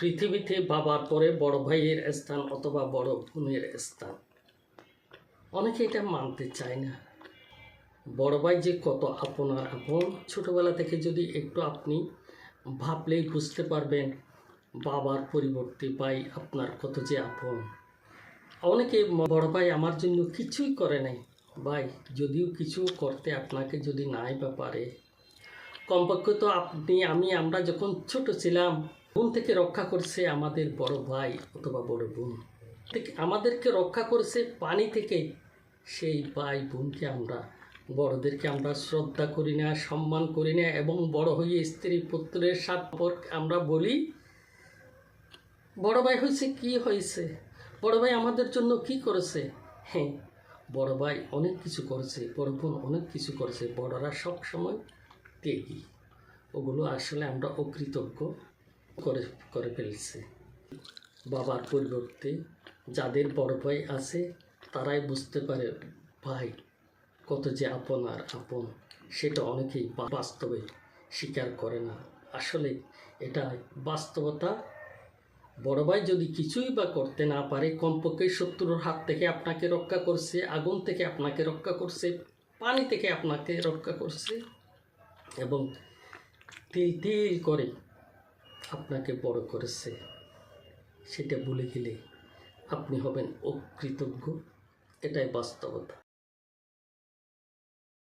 পৃথিবীতে বাবার পরে বড় ভাইয়ের স্থান অথবা বড় বোনের স্থান। অনেকে এটা মানতে চায় না। বড় ভাই যে কত আপনার আপন, ছোটোবেলা থেকে যদি একটু আপনি ভাবলেই বুঝতে পারবেন বাবার পরিবর্তে ভাই আপনার কত যে আপন। অনেকে বড় ভাই আমার জন্য কিছুই করে নাই, ভাই যদিও কিছু করতে আপনাকে যদি নাই বা পারে, কমপক্ষে তো আমরা যখন ছোট ছিলাম বোন থেকে রক্ষা করছে আমাদের বড় ভাই অথবা বড় বোন, আমাদেরকে রক্ষা করছে পানি থেকে। সেই ভাই বোনকে বড়দেরকে আমরা শ্রদ্ধা করি না, সম্মান করি না, এবং বড় হয়ে স্ত্রী পুত্রের সম্পর্ক আমরা বলি বড় ভাই হয়েছে কি হয়েছে, বড় ভাই আমাদের জন্য কি করেছে। হ্যাঁ, বড় ভাই অনেক কিছু করেছে, বড় বোন অনেক কিছু করেছে, বড়রা সব সময় ত্যাগী। ওগুলো আসলে আমরা অকৃতজ্ঞ করে ফেলছে। বাবার পরিবর্তে যাদের বড় ভাই আছে তারাই বুঝতে পারে ভাই কত যে আপন আর আপন, সেটা অনেকেই বাস্তবে স্বীকার করে না। আসলে এটা বাস্তবতা। বড় ভাই যদি কিছুই বা করতে না পারে, কমপক্ষে শত্রুর হাত থেকে আপনাকে রক্ষা করছে, আগুন থেকে আপনাকে রক্ষা করছে, পানি থেকে আপনাকে রক্ষা করছে, এবং তিল তিল করে আপনাকে বড় করেছে। সেটা ভুলে গেলে আপনি হবেন অকৃতজ্ঞ। এটাই বাস্তবতা।